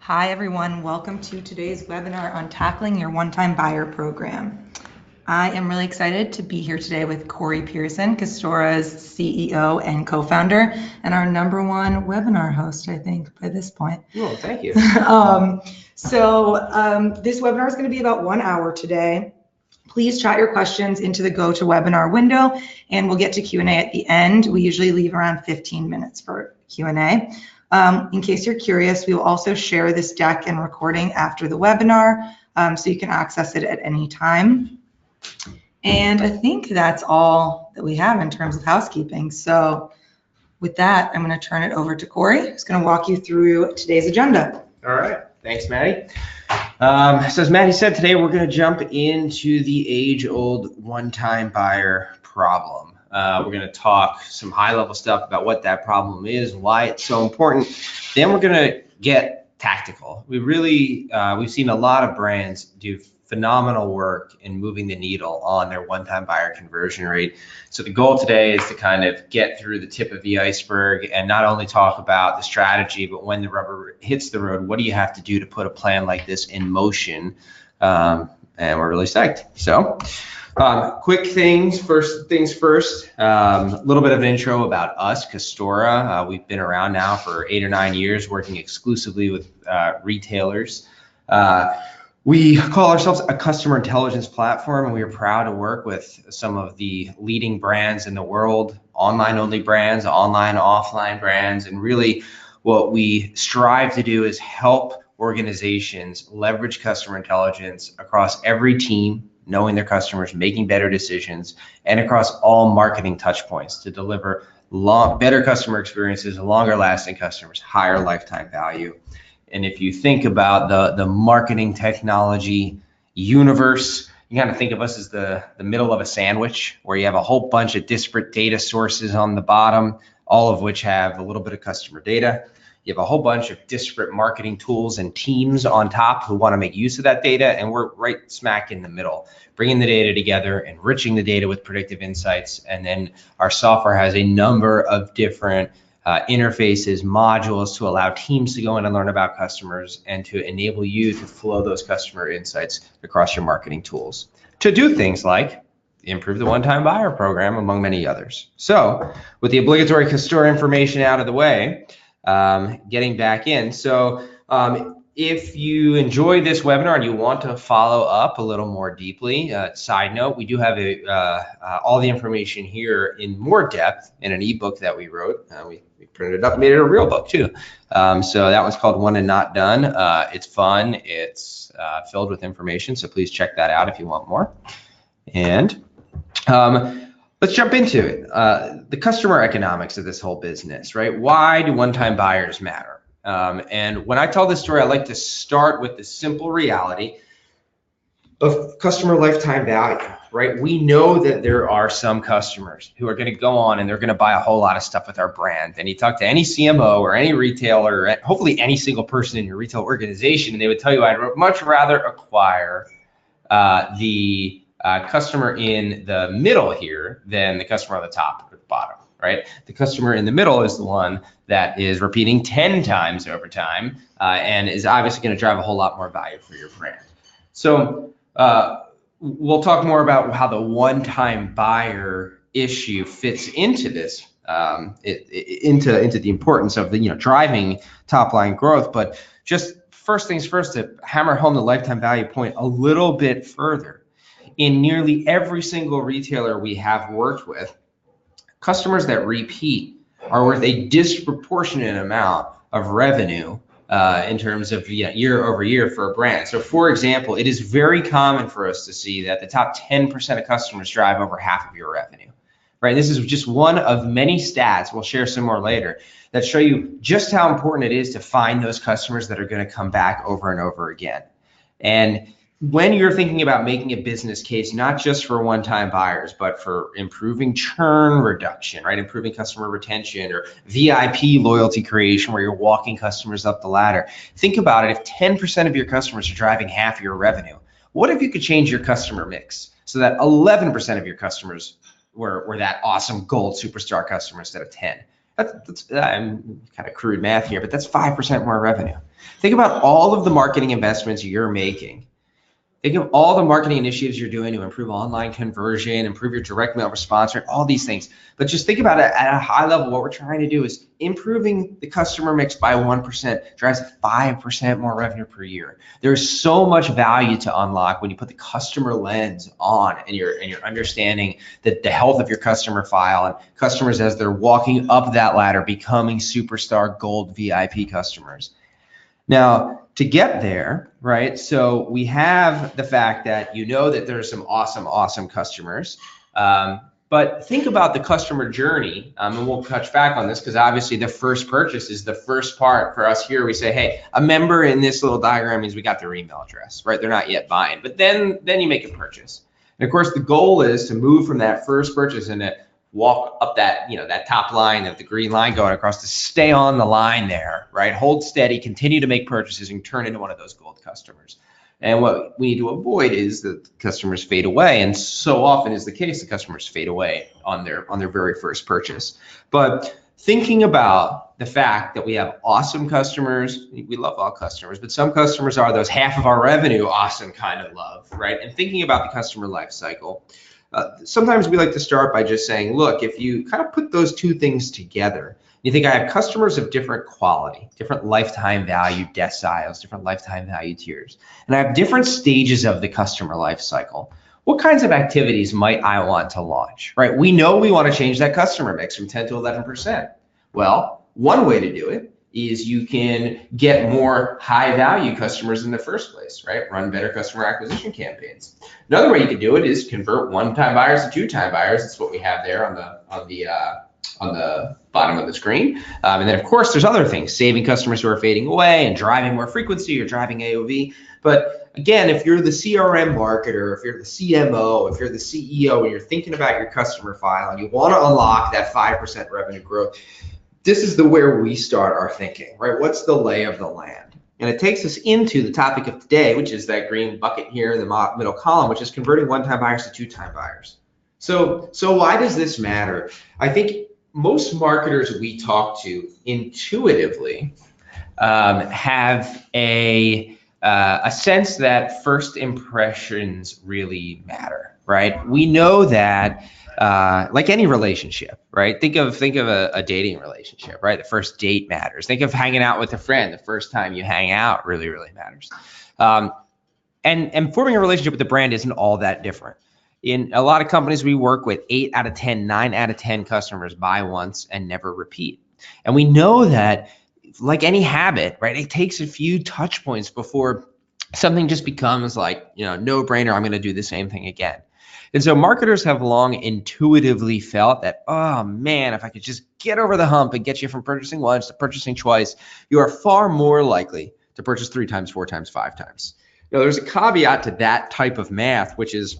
Hi everyone, welcome to today's webinar on tackling your one-time buyer program. I am really excited to be here today with Corey Pearson, Castora's CEO and co-founder, and our #1 webinar host, I think, by this point. Oh, thank you. This webinar is going to be about 1 hour today. Please chat your questions into the GoToWebinar window, and we'll get to Q&A at the end. We usually leave around 15 minutes for Q&A. In case you're curious, we will also share this deck and recording after the webinar, so you can access it at any time. And I think that's all that we have in terms of housekeeping. So with that, I'm going to turn it over to Corey, who's going to walk you through today's agenda. All right. Thanks, Maddie. So as Maddie said, today we're going to jump into the age-old one-time buyer problem. We're going to talk some high-level stuff about what that problem is, why it's so important. Then we're going to get tactical. We've seen a lot of brands do phenomenal work in moving the needle on their one-time buyer conversion rate. So the goal today is to kind of get through the tip of the iceberg and not only talk about the strategy, but when the rubber hits the road, what do you have to do to put a plan like this in motion? And we're really psyched. So quick things first, a little bit of an intro about us, Castora. We've been around now for 8 or 9 years, working exclusively with retailers. We call ourselves a customer intelligence platform, and we are proud to work with some of the leading brands in the world, online-only brands, online, offline brands, and really what we strive to do is help organizations leverage customer intelligence across every team, knowing their customers, making better decisions, and across all marketing touch points to deliver better customer experiences, longer lasting customers, higher lifetime value. And if you think about the marketing technology universe, you kind of think of us as the middle of a sandwich where you have a whole bunch of disparate data sources on the bottom, all of which have a little bit of customer data. You have a whole bunch of disparate marketing tools and teams on top who want to make use of that data, and we're right smack in the middle, bringing the data together, enriching the data with predictive insights, and then our software has a number of different interfaces, modules to allow teams to go in and learn about customers and to enable you to flow those customer insights across your marketing tools to do things like improve the one-time buyer program, among many others. So with the obligatory Castora information out of the way, getting back in. So if you enjoy this webinar and you want to follow up a little more deeply, side note, we do have all the information here in more depth in an ebook that we wrote. We printed it up, made it a real book too. So that one's called One and Not Done. It's fun. It's filled with information. So please check that out if you want more. And let's jump into it. The customer economics of this whole business, right? Why do one-time buyers matter? And when I tell this story, I like to start with the simple reality of customer lifetime value, right? We know that there are some customers who are going to go on and they're going to buy a whole lot of stuff with our brand. And you talk to any CMO or any retailer, or hopefully any single person in your retail organization, and they would tell you, I'd much rather acquire the customer in the middle here than the customer on the top or the bottom, right? The customer in the middle is the one that is repeating 10 times over time and is obviously going to drive a whole lot more value for your brand. So we'll talk more about how the one-time buyer issue fits into this, into the importance of the driving top-line growth. But just first things first, to hammer home the lifetime value point a little bit further. In nearly every single retailer we have worked with, customers that repeat are worth a disproportionate amount of revenue in terms of year over year for a brand. So for example, it is very common for us to see that the top 10% of customers drive over half of your revenue, right? This is just one of many stats, we'll share some more later, that show you just how important it is to find those customers that are going to come back over and over again. And when you're thinking about making a business case, not just for one-time buyers, but for improving churn reduction, right? Improving customer retention or VIP loyalty creation where you're walking customers up the ladder. Think about it. If 10% of your customers are driving half your revenue, what if you could change your customer mix so that 11% of your customers were that awesome gold superstar customer instead of 10? That's I'm kind of crude math here, but that's 5% more revenue. Think about all of the marketing investments you're making. Think of all the marketing initiatives you're doing to improve online conversion, improve your direct mail response rate, all these things. But just think about it at a high level. What we're trying to do is improving the customer mix by 1% drives 5% more revenue per year. There's so much value to unlock when you put the customer lens on and you're understanding that the health of your customer file and customers as they're walking up that ladder, becoming superstar gold VIP customers. Now, to get there, right? So we have the fact that that there's some awesome customers, but think about the customer journey, and we'll touch back on this because obviously the first purchase is the first part for us here. We say, hey, a member in this little diagram means we got their email address, right? They're not yet buying, but then you make a purchase. And of course, the goal is to move from that first purchase and to walk up that, that top line of the green line going across, to stay on the line there, right? Hold steady, continue to make purchases and turn into one of those gold customers. And what we need to avoid is that customers fade away. And so often is the case, the customers fade away on their very first purchase. But thinking about the fact that we have awesome customers, we love all customers, but some customers are those half of our revenue awesome kind of love, right? And thinking about the customer life cycle, sometimes we like to start by just saying, look, if you kind of put those two things together, you think I have customers of different quality, different lifetime value deciles, different lifetime value tiers, and I have different stages of the customer life cycle. What kinds of activities might I want to launch, right? We know we want to change that customer mix from 10 to 11%. Well, one way to do it is you can get more high value customers in the first place, right? Run better customer acquisition campaigns. Another way you can do it is convert one-time buyers to two-time buyers. That's what we have there on the bottom of the screen. And then of course there's other things, saving customers who are fading away and driving more frequency or driving AOV. But again, if you're the CRM marketer, if you're the CMO, if you're the CEO, and you're thinking about your customer file and you want to unlock that 5% revenue growth, this is where we start our thinking, right? What's the lay of the land? And it takes us into the topic of today, which is that green bucket here in the middle column, which is converting one-time buyers to two-time buyers. So why does this matter? I think most marketers we talk to intuitively have a sense that first impressions really matter, right? We know that like any relationship, right? Think of a dating relationship, right? The first date matters. Think of hanging out with a friend. The first time you hang out really matters. And forming a relationship with the brand isn't all that different. In a lot of companies we work with, 8 out of 10, 9 out of 10 customers buy once and never repeat. And we know that, like any habit, right? It takes a few touch points before something just becomes like, no brainer, I'm going to do the same thing again. And so marketers have long intuitively felt that, oh man, if I could just get over the hump and get you from purchasing once to purchasing twice, you are far more likely to purchase 3 times, 4 times, 5 times. Now, there's a caveat to that type of math, which is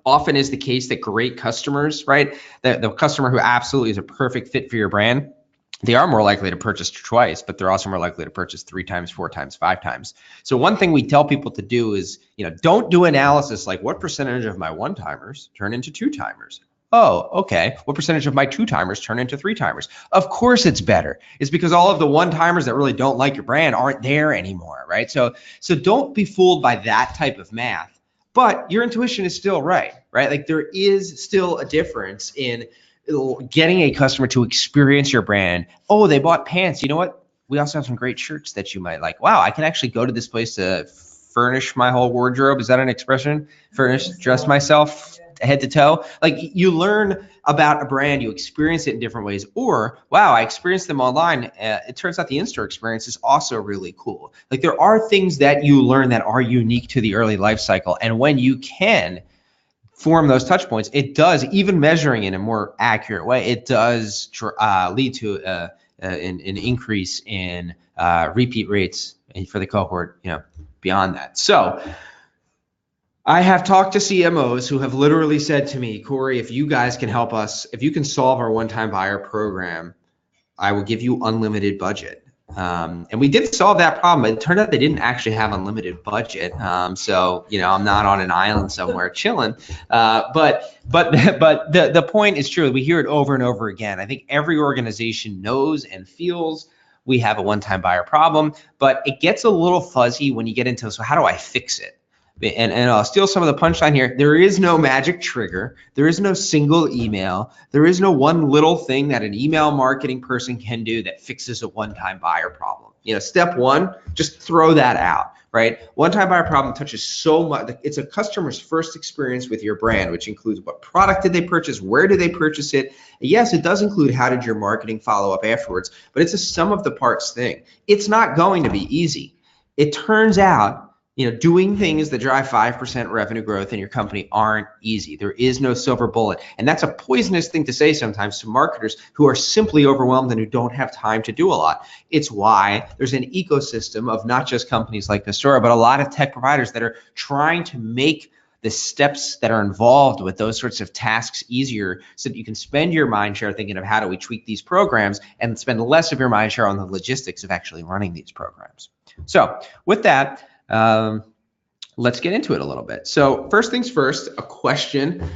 often is the case that great customers, right? The customer who absolutely is a perfect fit for your brand, they are more likely to purchase twice, but they're also more likely to purchase 3 times, 4 times, 5 times. So one thing we tell people to do is, don't do analysis like what percentage of my one-timers turn into two-timers. Oh, okay. What percentage of my two-timers turn into three-timers? Of course it's better. It's because all of the one-timers that really don't like your brand aren't there anymore, right? So don't be fooled by that type of math. But your intuition is still right? Like there is still a difference in getting a customer to experience your brand. Oh, they bought pants. You know what? We also have some great shirts that you might like. Wow, I can actually go to this place to furnish my whole wardrobe. Is that an expression? Dress myself head to toe. Like you learn about a brand, you experience it in different ways. Or, wow, I experienced them online. It turns out the in-store experience is also really cool. Like there are things that you learn that are unique to the early life cycle. And when you can form those touch points, it does, even measuring in a more accurate way, it does lead to an increase in repeat rates for the cohort, beyond that. So I have talked to CMOs who have literally said to me, Corey, if you guys can help us, if you can solve our one-time buyer program, I will give you unlimited budget. And we did solve that problem. It turned out they didn't actually have unlimited budget. So, I'm not on an island somewhere chilling. But the point is true. We hear it over and over again. I think every organization knows and feels we have a one-time buyer problem, but it gets a little fuzzy when you get into, so how do I fix it? And I'll steal some of the punchline here. There is no magic trigger. There is no single email. There is no one little thing that an email marketing person can do that fixes a one-time buyer problem. Step one, just throw that out, right? One-time buyer problem touches so much. It's a customer's first experience with your brand, which includes what product did they purchase, where did they purchase it. Yes, it does include how did your marketing follow up afterwards, but it's a sum of the parts thing. It's not going to be easy. It turns out doing things that drive 5% revenue growth in your company aren't easy. There is no silver bullet. And that's a poisonous thing to say sometimes to marketers who are simply overwhelmed and who don't have time to do a lot. It's why there's an ecosystem of not just companies like Nastura, but a lot of tech providers that are trying to make the steps that are involved with those sorts of tasks easier so that you can spend your mind share thinking of how do we tweak these programs and spend less of your mind share on the logistics of actually running these programs. So with that, let's get into it a little bit. So first things first, a question.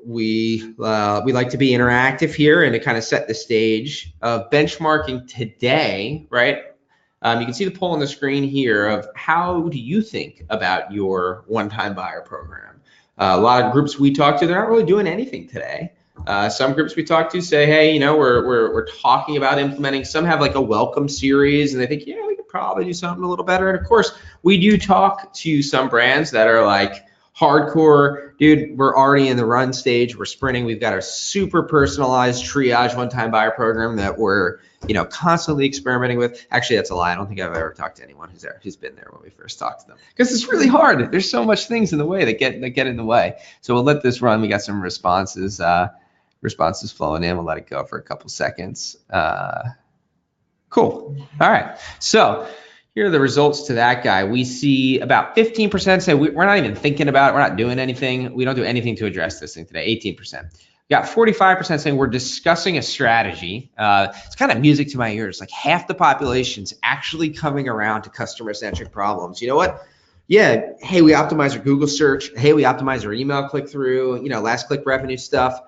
We like to be interactive here and to kind of set the stage of benchmarking today, right? You can see the poll on the screen here of how do you think about your one-time buyer program? A lot of groups we talk to, they're not really doing anything today. Some groups we talk to say, hey, we're talking about implementing. Some have like a welcome series and they think, we could probably do something a little better. And of course, we do talk to some brands that are like hardcore, dude, we're already in the run stage. We're sprinting. We've got a super personalized triage one-time buyer program that we're, constantly experimenting with. Actually, that's a lie. I don't think I've ever talked to anyone who's been there when we first talked to them because it's really hard. There's so much things in the way that get in the way. So we'll let this run. We got some responses flowing in. We'll let it go for a couple seconds. Cool. All right. So here are the results to that guy. We see about 15% say we're not even thinking about it. We're not doing anything. We don't do anything to address this thing today. 18%. We got 45% saying we're discussing a strategy. It's kind of music to my ears. Like half the population's actually coming around to customer-centric problems. You know what? Yeah. Hey, we optimize our Google search. Hey, we optimize our email click-through, last click revenue stuff.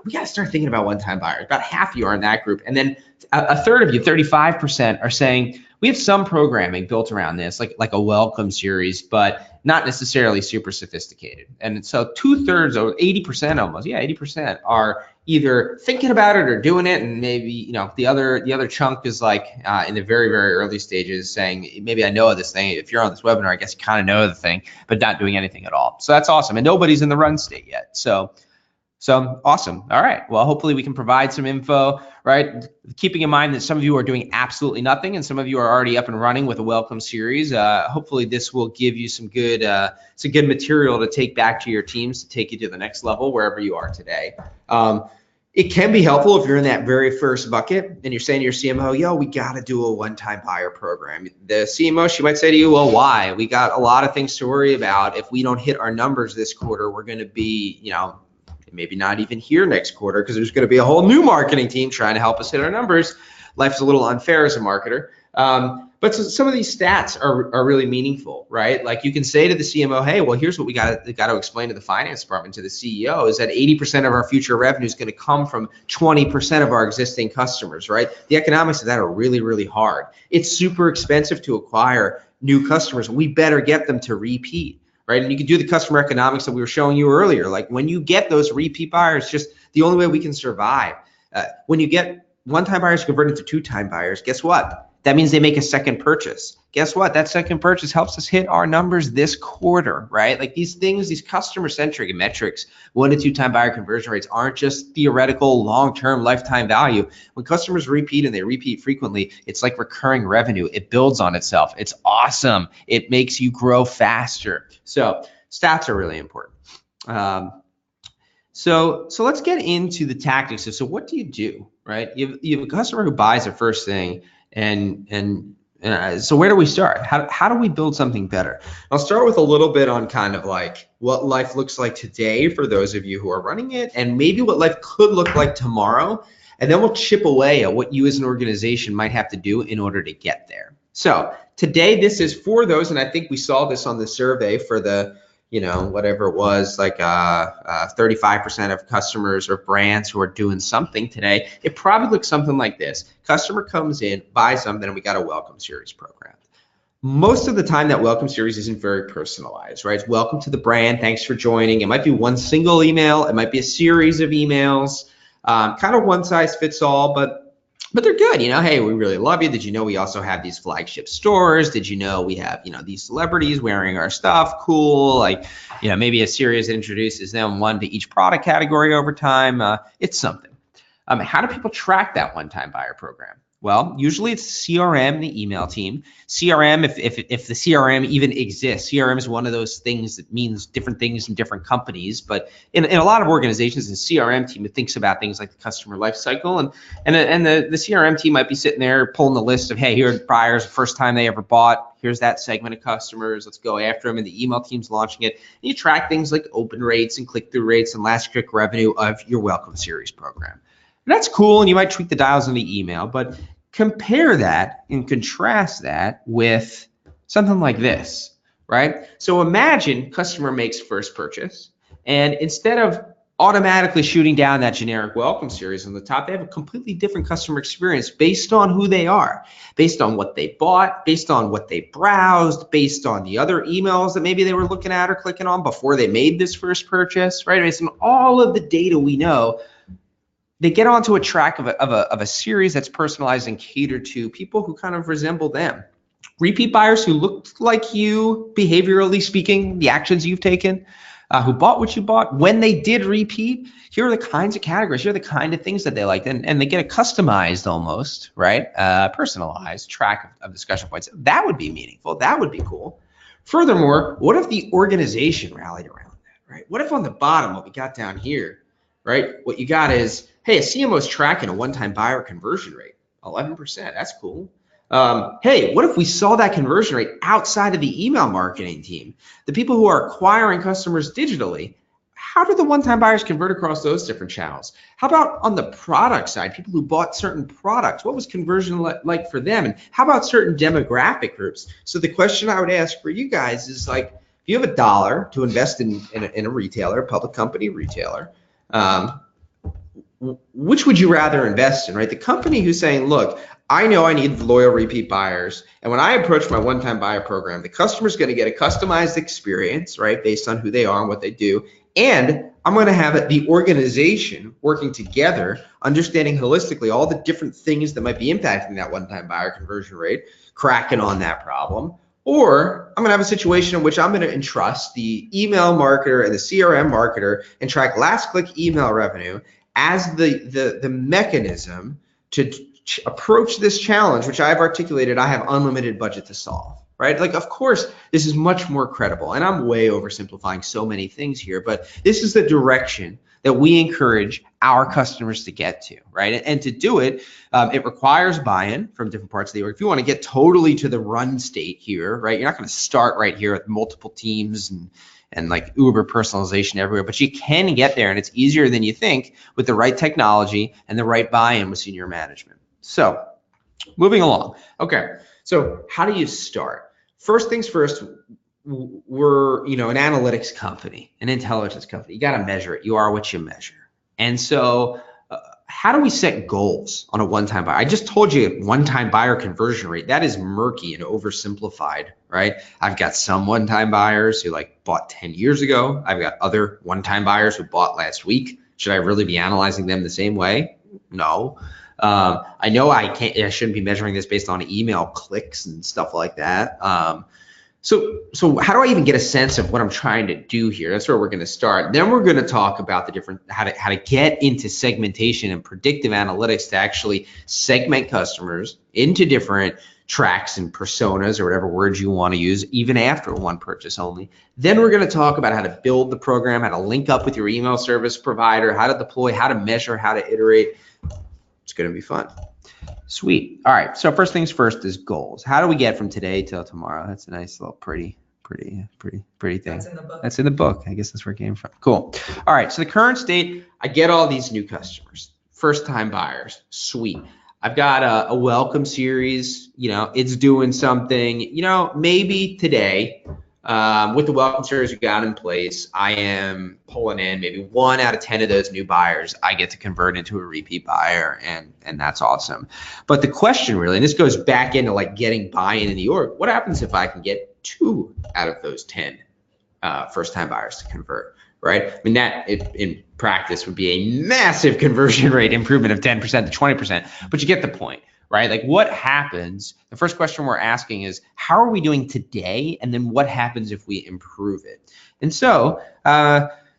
We got to start thinking about one-time buyers. About half of you are in that group. And then a third of you, 35%, are saying we have some programming built around this, like a welcome series, but not necessarily super sophisticated. And so 2/3 or 80% almost, 80% are either thinking about it or doing it. And maybe, the other chunk is like in the very, very early stages saying, maybe I know of this thing. If you're on this webinar, I guess you kind of know the thing, but not doing anything at all. So that's awesome. And nobody's in the run state yet. So awesome. All right. Well, hopefully we can provide some info, right? Keeping in mind that some of you are doing absolutely nothing and some of you are already up and running with a welcome series. Hopefully this will give you some good material to take back to your teams to take you to the next level wherever you are today. It can be helpful if you're in that very first bucket and you're saying to your CMO, we got to do a one-time buyer program. The CMO, she might say to you, well, why? We got a lot of things to worry about. If we don't hit our numbers this quarter, we're going to be, maybe not even here next quarter because there's going to be a whole new marketing team trying to help us hit our numbers. Life's a little unfair as a marketer. But some of these stats are really meaningful, right? Like you can say to the CMO, hey, well, here's what we got to explain to the finance department, to the CEO, is that 80% of our future revenue is going to come from 20% of our existing customers, right? The economics of that are really, really hard. It's super expensive to acquire new customers. We better get them to repeat. Right? And you can do the customer economics that we were showing you earlier. Like when you get those repeat buyers, just the only way we can survive. When you get one-time buyers converted to two-time buyers, guess what? That means they make a second purchase. Guess what? That second purchase helps us hit our numbers this quarter, right? Like these things, these customer-centric metrics, 1 to 2-time buyer conversion rates aren't just theoretical long-term lifetime value. When customers repeat and they repeat frequently, it's like recurring revenue. It builds on itself. It's awesome. It makes you grow faster. So stats are really important. So let's get into the tactics. So what do you do, right? You have a customer who buys the first thing, and so where do we start? How do we build something better? I'll start with a little bit on kind of like what life looks like today for those of you who are running it, and maybe what life could look like tomorrow. and then we'll chip away at what you as an organization might have to do in order to get there. So today, this is for those, and I think we saw this on the survey for the, whatever it was, like 35% of customers or brands who are doing something today. It probably looks something like this. Customer comes in, buys something, and we got a welcome series program. Most of the time, that welcome series isn't very personalized, right? It's welcome to the brand, thanks for joining. It might be one single email, it might be a series of emails, kind of one size fits all, but they're good. Hey, we really love you. Did you know we also have these flagship stores? Did you know we have, these celebrities wearing our stuff? Cool. Like, maybe a series that introduces them one to each product category over time. It's something. How do people track that one-time buyer program? Well, usually it's CRM, the email team. CRM, if the CRM even exists, CRM is one of those things that means different things in different companies. But in a lot of organizations, the CRM team thinks about things like the customer life cycle, and the CRM team might be sitting there pulling the list of, hey, here are the buyers, the first time they ever bought. Here's that segment of customers. Let's go after them. And the email team's launching it. And you track things like open rates and click-through rates and last click revenue of your welcome series program. That's cool, and you might tweak the dials in the email, but compare that and contrast that with something like this, right? So imagine customer makes first purchase, and instead of automatically shooting down that generic welcome series on the top, they have a completely different customer experience based on who they are, based on what they bought, based on what they browsed, based on the other emails that maybe they were looking at or clicking on before they made this first purchase, right? Based on all of the data we know, they get onto a track of a series that's personalized and catered to people who kind of resemble them. Repeat buyers who look like you, behaviorally speaking, the actions you've taken, who bought what you bought. When they did repeat, here are the kinds of categories, here are the kind of things that they liked, and they get a customized almost, right? Personalized track of discussion points. That would be meaningful. That would be cool. Furthermore, what if the organization rallied around that, right? What if on the bottom, what we got down here, right? What you got is, hey, a CMO is tracking a one-time buyer conversion rate, 11%. That's cool. Hey, what if we saw that conversion rate outside of the email marketing team? The people who are acquiring customers digitally, how do the one-time buyers convert across those different channels? How about on the product side, people who bought certain products? What was conversion like for them? And how about certain demographic groups? So the question I would ask for you guys is, like, if you have $1 to invest in a retailer, a public company retailer, which would you rather invest in, right? The company who's saying, look, I know I need loyal repeat buyers, and when I approach my one-time buyer program, the customer's going to get a customized experience, right, based on who they are and what they do, and I'm going to have the organization working together, understanding holistically all the different things that might be impacting that one-time buyer conversion rate, cracking on that problem. Or I'm going to have a situation in which I'm going to entrust the email marketer and the CRM marketer and track last click email revenue as the mechanism to approach this challenge, which I've articulated I have unlimited budget to solve, right? Like, of course, this is much more credible, and I'm way oversimplifying so many things here, but this is the direction that we encourage our customers to get to, right? And to do it, it requires buy-in from different parts of the org. If you want to get totally to the run state here, right, you're not going to start right here with multiple teams and like uber personalization everywhere, but you can get there, and it's easier than you think with the right technology and the right buy-in with senior management. So moving along. Okay, so how do you start? First things first, we're an analytics company, an intelligence company. You got to measure it. You are what you measure. And so how do we set goals on a one-time buyer? I just told you one-time buyer conversion rate. That is murky and oversimplified, right? I've got some one-time buyers who bought 10 years ago. I've got other one-time buyers who bought last week. Should I really be analyzing them the same way? No. I know I shouldn't be measuring this based on email clicks and stuff like that. So how do I even get a sense of what I'm trying to do here? That's where we're going to start. Then we're going to talk about the different how to get into segmentation and predictive analytics to actually segment customers into different tracks and personas, or whatever words you want to use, even after one purchase only. Then we're going to talk about how to build the program, how to link up with your email service provider, how to deploy, how to measure, how to iterate. It's going to be fun. Sweet. All right. So first things first is goals. How do we get from today till tomorrow? That's a nice little pretty thing. That's in the book. That's in the book. I guess that's where it came from. Cool. All right. So the current state, I get all these new customers. first time buyers, sweet. I've got a welcome series, it's doing something, maybe today, with the welcome series we got in place, I am pulling in maybe 1 out of 10 of those new buyers I get to convert into a repeat buyer, and that's awesome. But the question really, and this goes back into like getting buy-in in the org, what happens if I can get 2 out of those 10 first-time buyers to convert, right? I mean, that in practice would be a massive conversion rate improvement of 10% to 20%, but you get the point, right? Like what happens, the first question we're asking is, how are we doing today? And then what happens if we improve it? And so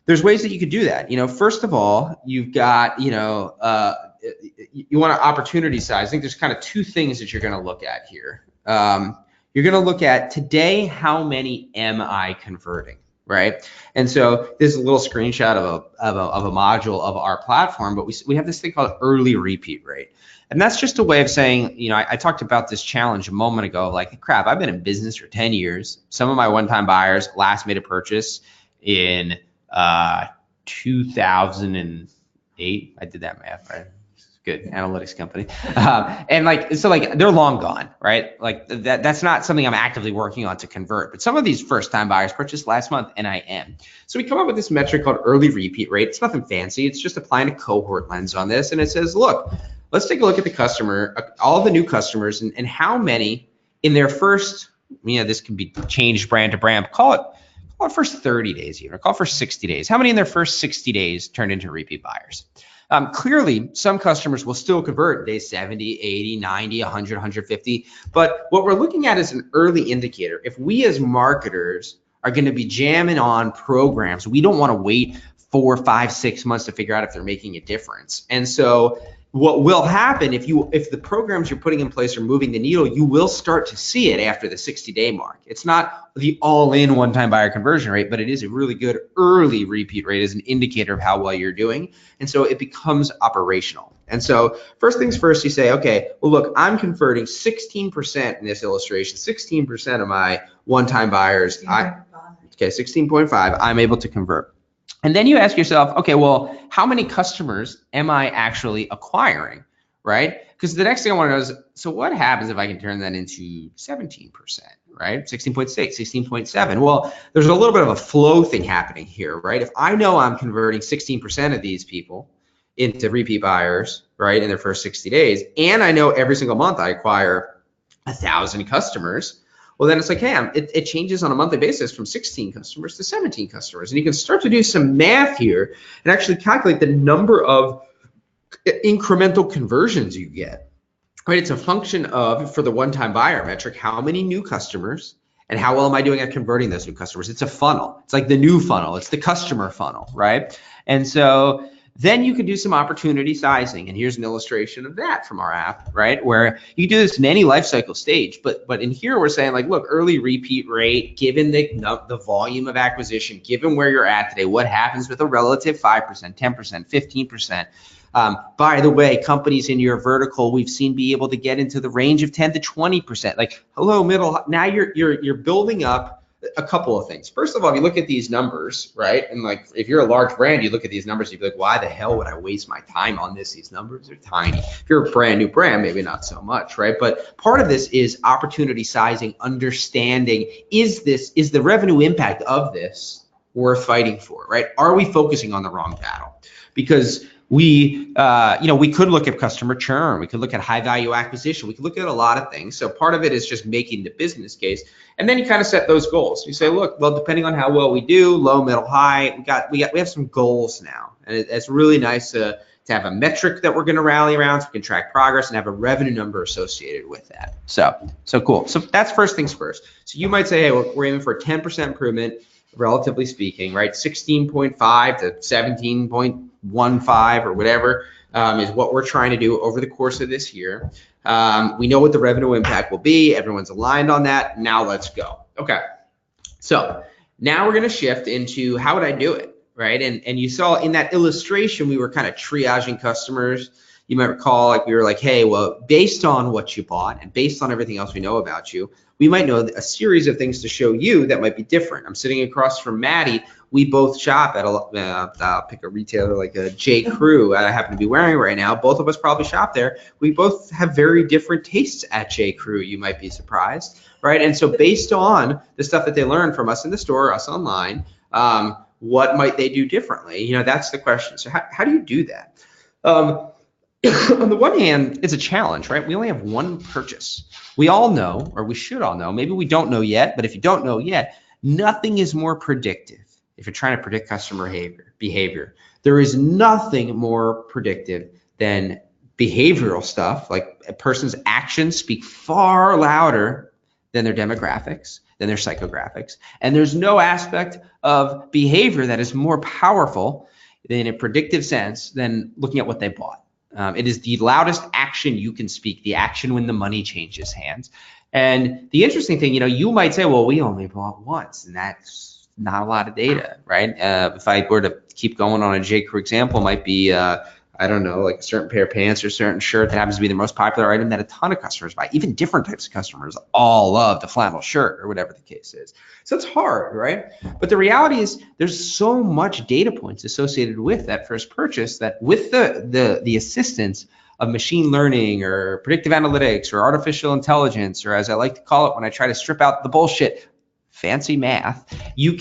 there's ways that you could do that. First of all, you've got, you want to opportunity size. I think there's kind of 2 things that you're going to look at here. You're going to look at today, how many am I converting, right? And so this is a little screenshot of a module of our platform, but we have this thing called early repeat rate. And that's just a way of saying, I talked about this challenge a moment ago, like, crap, I've been in business for 10 years. Some of my one-time buyers last made a purchase in 2008. I did that math, right? Good analytics company. And so they're long gone, right? Like that's not something I'm actively working on to convert, but some of these first time buyers purchased last month and I am. So we come up with this metric called early repeat rate. It's nothing fancy. It's just applying a cohort lens on this. And it says, look, let's take a look at the customer, all the new customers and how many in their first, this can be changed brand to brand, call it first 30 days even, or call it for 60 days. How many in their first 60 days turned into repeat buyers? Clearly, some customers will still convert day 70, 80, 90, 100, 150. But what we're looking at is an early indicator. If we as marketers are going to be jamming on programs, we don't want to wait 4, 5, 6 months to figure out if they're making a difference. And so what will happen if the programs you're putting in place are moving the needle, you will start to see it after the 60-day mark. It's not the all-in one-time buyer conversion rate, but it is a really good early repeat rate as an indicator of how well you're doing. And so it becomes operational. And so first things first, you say, okay, well, look, I'm converting 16% in this illustration, 16% of my one-time buyers. 16.5, I'm able to convert. And then you ask yourself, okay, well, how many customers am I actually acquiring, right? Because the next thing I want to know is, so what happens if I can turn that into 17%, right? 16.6, 16.7. Well, there's a little bit of a flow thing happening here, right? If I know I'm converting 16% of these people into repeat buyers, right, in their first 60 days, and I know every single month I acquire 1,000 customers, well, then it's like, hey, it changes on a monthly basis from 16 customers to 17 customers. And you can start to do some math here and actually calculate the number of incremental conversions you get, right? It's a function of, for the one-time buyer metric, how many new customers and how well am I doing at converting those new customers? It's a funnel. It's like the new funnel. It's the customer funnel, right? And so then you can do some opportunity sizing. And here's an illustration of that from our app, right? Where you can do this in any life cycle stage. But in here, we're saying like, look, early repeat rate, given the volume of acquisition, given where you're at today, what happens with a relative 5%, 10%, 15%? By the way, companies in your vertical, we've seen be able to get into the range of 10 to 20%. Like, hello, middle. Now you're building up a couple of things. First of all, if you look at these numbers, right? And like, if you're a large brand, you look at these numbers, you'd be like, why the hell would I waste my time on this? These numbers are tiny. If you're a brand new brand, maybe not so much, right? But part of this is opportunity sizing, understanding, is the revenue impact of this worth fighting for, right? Are we focusing on the wrong battle? Because we could look at customer churn. We could look at high value acquisition. We could look at a lot of things. So part of it is just making the business case. And then you kind of set those goals. You say, look, well, depending on how well we do, low, middle, high, we have some goals now. And it's really nice to have a metric that we're going to rally around so we can track progress and have a revenue number associated with that. So cool. So that's first things first. So you might say, hey, we're aiming for a 10% improvement, relatively speaking, right? 16.5 to 17.15 or whatever is what we're trying to do over the course of this year. We know what the revenue impact will be. Everyone's aligned on that. Now let's go. Okay. So now we're going to shift into how would I do it, right? And you saw in that illustration, we were kind of triaging customers. you might recall, like we were like, hey, well, based on what you bought and based on everything else we know about you, we might know a series of things to show you that might be different. I'm sitting across from Maddie. We both shop at I'll pick a retailer like a J. Crew I happen to be wearing right now. Both of us probably shop there. We both have very different tastes at J. Crew. You might be surprised, right? And so based on the stuff that they learn from us in the store, us online, what might they do differently? You know, that's the question. So how do you do that? On the one hand, it's a challenge, right? We only have one purchase. We all know, or we should all know, maybe we don't know yet, but if you don't know yet, nothing is more predictive. If you're trying to predict customer behavior, there is nothing more predictive than behavioral stuff. Like a person's actions speak far louder than their demographics, than their psychographics. And there's no aspect of behavior that is more powerful in a predictive sense than looking at what they bought. It is the loudest action you can speak, the action when the money changes hands. And the interesting thing, you know, you might say, well, we only bought once, and that's not a lot of data, right? If I were to keep going on a J. Crew example, might be, I don't know, like a certain pair of pants or a certain shirt that happens to be the most popular item that a ton of customers buy. Even different types of customers all love the flannel shirt or whatever the case is. So it's hard, right? But the reality is there's so much data points associated with that first purchase that with the assistance of machine learning or predictive analytics or artificial intelligence, or as I like to call it when I try to strip out the bullshit, fancy math, you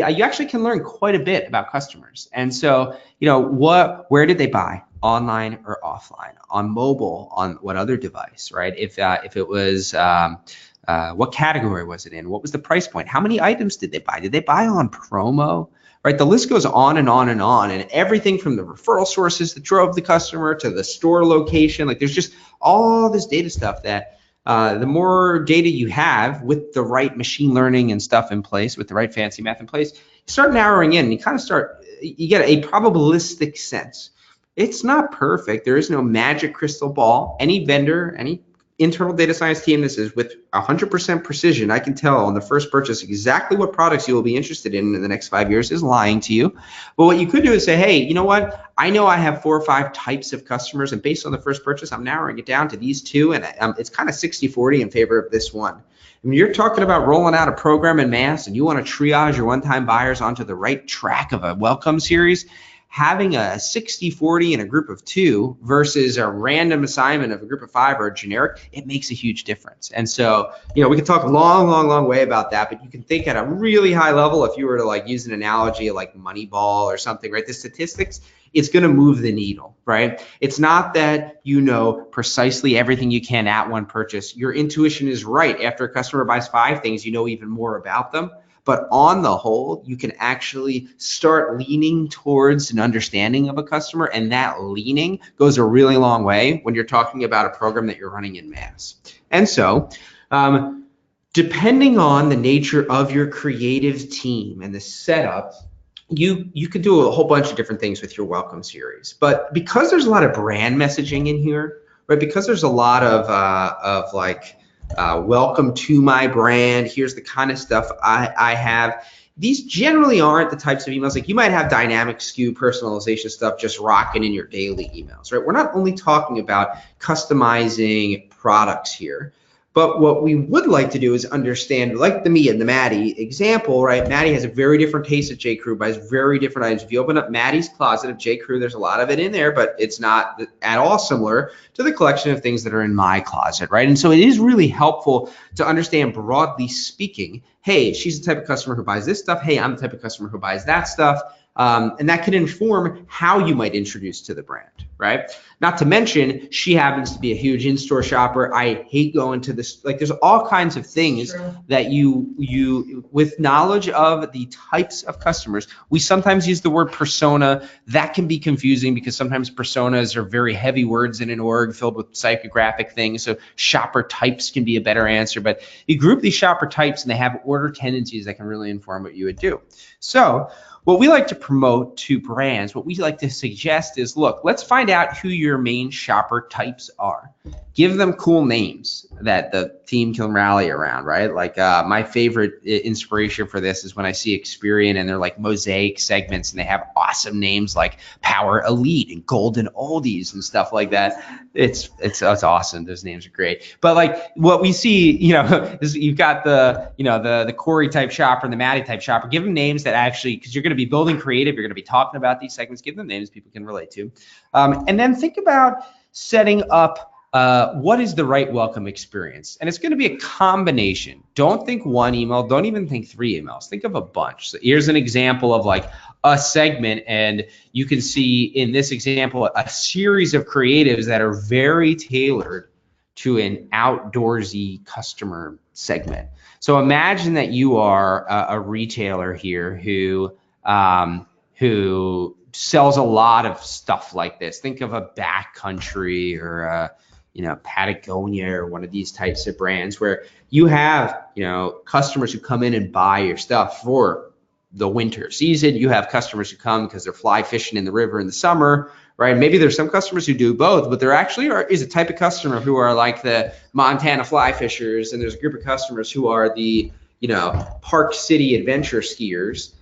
actually can learn quite a bit about customers. And so, you know, where did they buy? Online or offline? On mobile? On what other device, right? If it was, what category was it in? What was the price point? How many items did they buy? Did they buy on promo? Right? The list goes on and on and on, and everything from the referral sources that drove the customer to the store location, like there's just all this data stuff that the more data you have with the right machine learning and stuff in place, with the right fancy math in place, you start narrowing in and you get a probabilistic sense. It's not perfect. There is no magic crystal ball. Any vendor, any internal data science team that says with 100% precision, I can tell on the first purchase exactly what products you will be interested in the next 5 years is lying to you. But what you could do is say, hey, you know what? I know I have 4 or 5 types of customers, and based on the first purchase, I'm narrowing it down to these 2, and it's kind of 60-40 in favor of this one. When you're talking about rolling out a program in mass and you want to triage your one-time buyers onto the right track of a welcome series, having a 60-40 in a group of 2 versus a random assignment of a group of 5 or a generic, it makes a huge difference. And so, you know, we could talk a long way about that, but you can think at a really high level, if you were to like use an analogy like Moneyball or something, right? The statistics, it's going to move the needle, right? It's not that you know precisely everything you can at one purchase. Your intuition is right. After a customer buys 5 things, you know even more about them. But on the whole, you can actually start leaning towards an understanding of a customer, and that leaning goes a really long way when you're talking about a program that you're running in mass. And so, depending on the nature of your creative team and the setup, you could do a whole bunch of different things with your welcome series. But because there's a lot of brand messaging in here, right? Because there's a lot of like, welcome to my brand, here's the kind of stuff I have. These generally aren't the types of emails, like you might have dynamic SKU personalization stuff just rocking in your daily emails, right? We're not only talking about customizing products here, but what we would like to do is understand, like the me and the Maddie example, right? Maddie has a very different taste at J. Crew, buys very different items. If you open up Maddie's closet of J. Crew, there's a lot of it in there, but it's not at all similar to the collection of things that are in my closet, right? And so it is really helpful to understand, broadly speaking, hey, she's the type of customer who buys this stuff. Hey, I'm the type of customer who buys that stuff. And that can inform how you might introduce to the brand, right? Not to mention, she happens to be a huge in-store shopper. I hate going to this, like there's all kinds of things that you with knowledge of the types of customers, we sometimes use the word persona. That can be confusing because sometimes personas are very heavy words in an org filled with psychographic things. So shopper types can be a better answer, but you group these shopper types and they have order tendencies that can really inform what you would do. So what we like to promote to brands, what we like to suggest is, look, let's find out who your main shopper types are. Give them cool names that the team can rally around, right? Like my favorite inspiration for this is when I see Experian and they're like mosaic segments and they have awesome names like Power Elite and Golden Oldies and stuff like that. It's awesome. Those names are great. But like what we see, is you've got the Corey type shopper and the Maddie type shopper. Give them names that actually, because you're going to be building creative, you're going to be talking about these segments. Give them names people can relate to, and then think about setting up. What is the right welcome experience? And it's going to be a combination. Don't think one email. Don't even think 3 emails. Think of a bunch. So here's an example of like a segment. And you can see in this example, a series of creatives that are very tailored to an outdoorsy customer segment. So imagine that you are a retailer here who sells a lot of stuff like this. Think of a backcountry or a Patagonia or one of these types of brands where you have, customers who come in and buy your stuff for the winter season. You have customers who come because they're fly fishing in the river in the summer, right? Maybe there's some customers who do both, but there actually is a type of customer who are like the Montana fly fishers, and there's a group of customers who are the, Park City adventure skiers.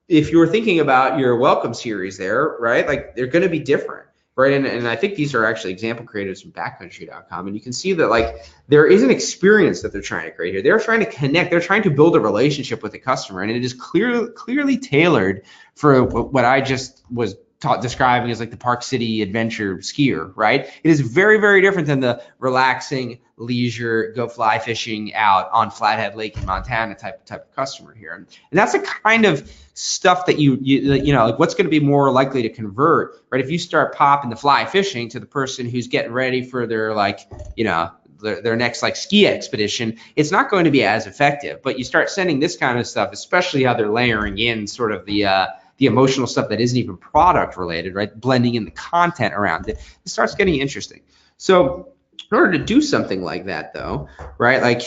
If you're thinking about your welcome series there, right? Like they're going to be different. Right, and I think these are actually example creatives from backcountry.com, and you can see that like there is an experience that they're trying to create here. They're trying to connect. They're trying to build a relationship with the customer, and it is clearly tailored for what I just was describing as like the Park City adventure skier. Right, it is very, very different than the relaxing leisure go fly fishing out on Flathead Lake in Montana type of customer here, and that's the kind of stuff that you like what's going to be more likely to convert, right? If you start popping the fly fishing to the person who's getting ready for their their next like ski expedition, it's not going to be as effective. But you start sending this kind of stuff, especially how they're layering in sort of the emotional stuff that isn't even product related, right? Blending in the content around it, it starts getting interesting. So in order to do something like that, though, right? Like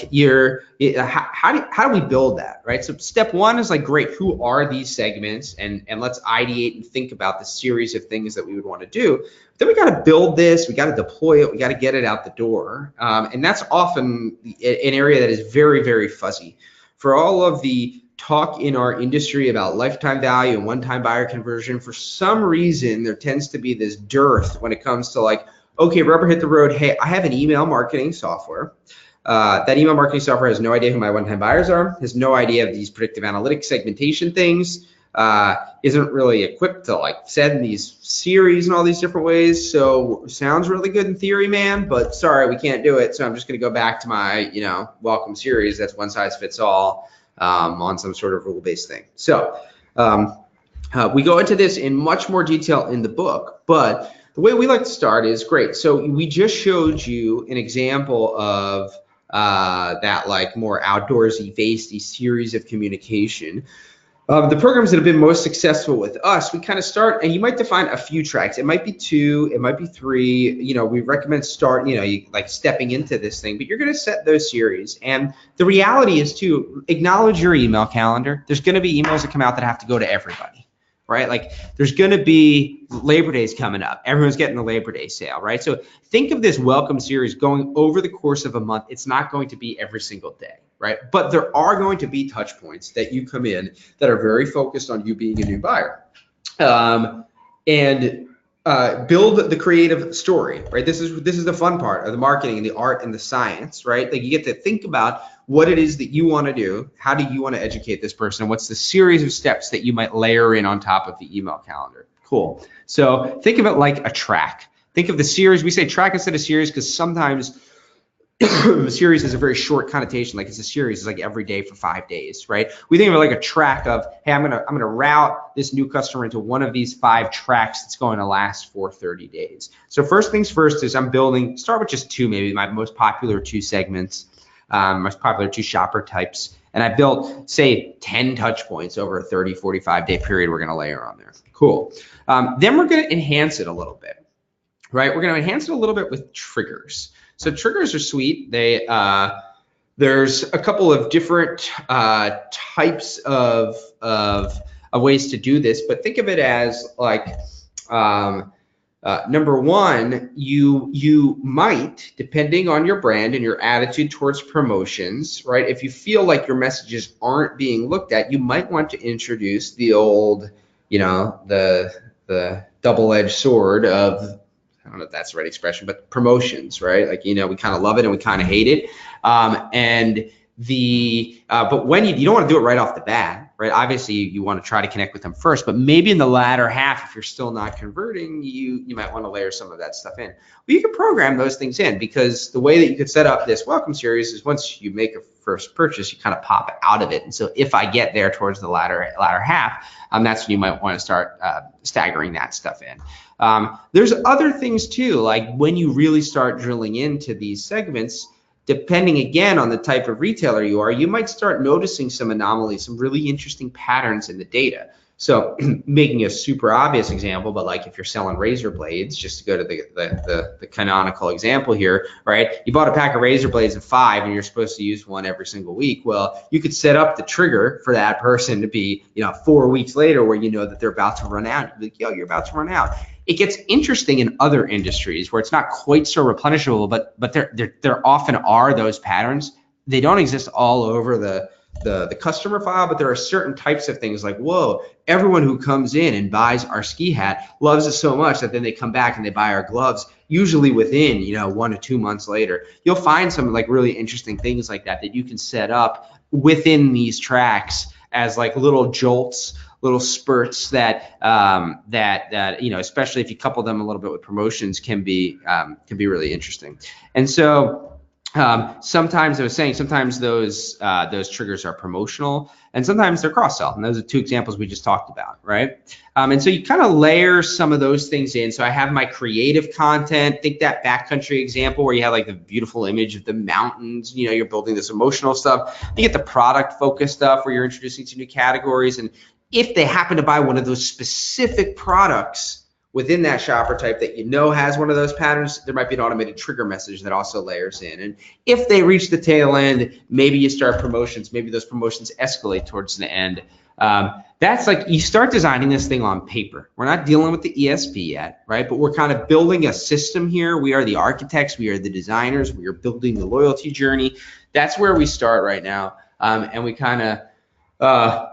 how do we build that, right? So step one is like, great, who are these segments? And let's ideate and think about the series of things that we would want to do. Then we got to build this, we got to deploy it, we got to get it out the door. And that's often an area that is very, very fuzzy. For all of the talk in our industry about lifetime value and one-time buyer conversion, for some reason, there tends to be this dearth when it comes to like, okay, rubber hit the road. Hey, I have an email marketing software. That email marketing software has no idea who my one-time buyers are, has no idea of these predictive analytics segmentation things, isn't really equipped to like send these series in all these different ways. So sounds really good in theory, man, but sorry, we can't do it. So I'm just going to go back to my, welcome series. That's one size fits all on some sort of rule-based thing. So we go into this in much more detail in the book, but the way we like to start is, great, so we just showed you an example of that like more outdoorsy, feisty series of communication. The programs that have been most successful with us, we kind of start, and you might define a few tracks. It might be 2, it might be 3. We recommend like stepping into this thing, but you're going to set those series. And the reality is to acknowledge your email calendar. There's going to be emails that come out that have to go to everybody. Right? Like there's going to be Labor Day's coming up. Everyone's getting the Labor Day sale, right? So think of this welcome series going over the course of a month. It's not going to be every single day, right? But there are going to be touch points that you come in that are very focused on you being a new buyer. And build the creative story, right? This is the fun part of the marketing and the art and the science, right? Like you get to think about what it is that you want to do. How do you want to educate this person? What's the series of steps that you might layer in on top of the email calendar? Cool. So think of it like a track. Think of the series. We say track instead of series because sometimes a series is a very short connotation. Like it's a series, it's like every day for 5 days, right? We think of it like a track of, hey, I'm gonna route this new customer into one of these 5 tracks that's going to last for 30 days. So first things first is start with just 2, maybe my most popular 2 segments, most popular 2 shopper types. And I built, say, 10 touch points over a 30, 45 day period we're gonna layer on there. Cool. Then we're gonna enhance it a little bit, right? We're gonna enhance it a little bit with triggers. So triggers are sweet. There's a couple of different types of of ways to do this, but think of it as like, number one, you might, depending on your brand and your attitude towards promotions, right? If you feel like your messages aren't being looked at, you might want to introduce the old, the double-edged sword of, I don't know if that's the right expression, but promotions, right? Like, we kind of love it and we kind of hate it. But when you don't want to do it right off the bat, right? Obviously you want to try to connect with them first, but maybe in the latter half, if you're still not converting, you might want to layer some of that stuff in. But you can program those things in, because the way that you could set up this welcome series is once you make a first purchase, you kind of pop out of it. And so if I get there towards the latter half, that's when you might want to start staggering that stuff in. There's other things too, like when you really start drilling into these segments, depending again on the type of retailer you are, you might start noticing some anomalies, some really interesting patterns in the data. So making a super obvious example, but like if you're selling razor blades, just to go to the canonical example here, right? You bought a pack of razor blades of 5 and you're supposed to use one every single week. Well, you could set up the trigger for that person to be, 4 weeks later where you know that they're about to run out. You'd be like, yo, you're about to run out. It gets interesting in other industries where it's not quite so replenishable, but there often are those patterns. They don't exist all over the customer file, but there are certain types of things like, whoa, everyone who comes in and buys our ski hat loves it so much that then they come back and they buy our gloves, usually within 1 to 2 months later. You'll find some like really interesting things like that you can set up within these tracks as like little jolts, little spurts that especially if you couple them a little bit with promotions, can be really interesting. And so sometimes I was saying, sometimes those triggers are promotional and sometimes they're cross-sell. And those are 2 examples we just talked about, right? And so you kind of layer some of those things in. So I have my creative content. Think that backcountry example where you have like the beautiful image of the mountains, you're building this emotional stuff. You get the product focused stuff where you're introducing some new categories. And if they happen to buy one of those specific products within that shopper type that has one of those patterns, there might be an automated trigger message that also layers in. And if they reach the tail end, maybe you start promotions, maybe those promotions escalate towards the end. That's like, you start designing this thing on paper. We're not dealing with the ESP yet, right? But we're kind of building a system here. We are the architects, we are the designers, we are building the loyalty journey. That's where we start right now. And we kind of,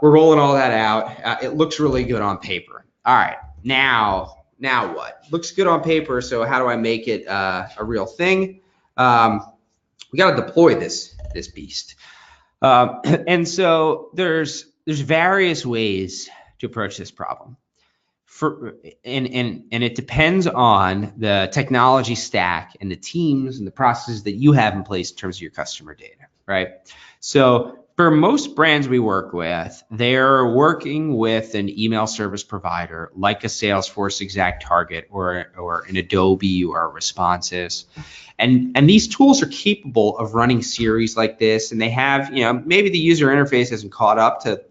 we're rolling all that out. It looks really good on paper. All right, now what? Looks good on paper, so how do I make it a real thing? We got to deploy this beast. And so there's various ways to approach this problem. And it depends on the technology stack and the teams and the processes that you have in place in terms of your customer data, right? So for most brands we work with, they're working with an email service provider like a Salesforce ExactTarget or an Adobe or a Responsys. And these tools are capable of running series like this, and they have, maybe the user interface hasn't caught up to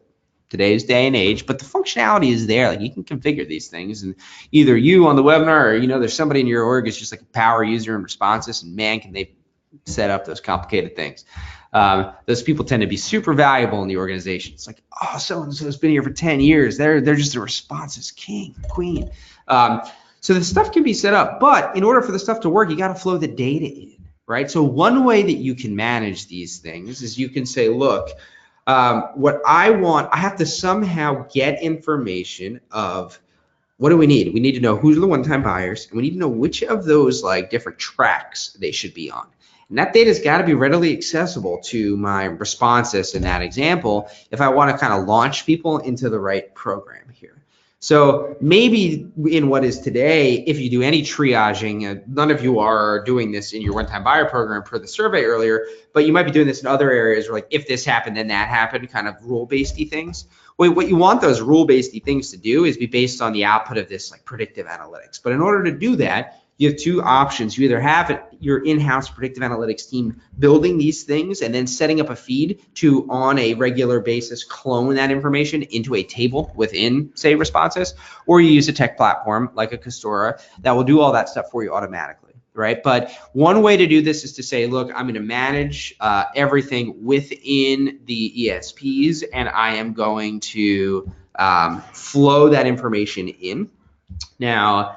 today's day and age, but the functionality is there. Like, you can configure these things, and either you on the webinar or there's somebody in your org who's just like a power user in Responsys, and man, can they set up those complicated things. Those people tend to be super valuable in the organization. It's like, oh, so-and-so's been here for 10 years. They're just a Responsys king, queen. So the stuff can be set up, but in order for the stuff to work, you got to flow the data in, right? So one way that you can manage these things is you can say, look, what I want, I have to somehow get information of what do we need? We need to know who's the one-time buyers, and we need to know which of those like different tracks they should be on. And that data's got to be readily accessible to my Responsys in that example if I want to kind of launch people into the right program here. So maybe in what is today, if you do any triaging, none of you are doing this in your one-time buyer program per the survey earlier, but you might be doing this in other areas where, like, if this happened, then that happened, kind of rule-based-y things. Well, what you want those rule-based-y things to do is be based on the output of this like predictive analytics. But in order to do that, you have 2 options. You either have your in-house predictive analytics team building these things and then setting up a feed to, on a regular basis, clone that information into a table within, say, Responsys, or you use a tech platform like a Costora that will do all that stuff for you automatically, right? But one way to do this is to say, look, I'm going to manage everything within the ESPs, and I am going to flow that information in. Now,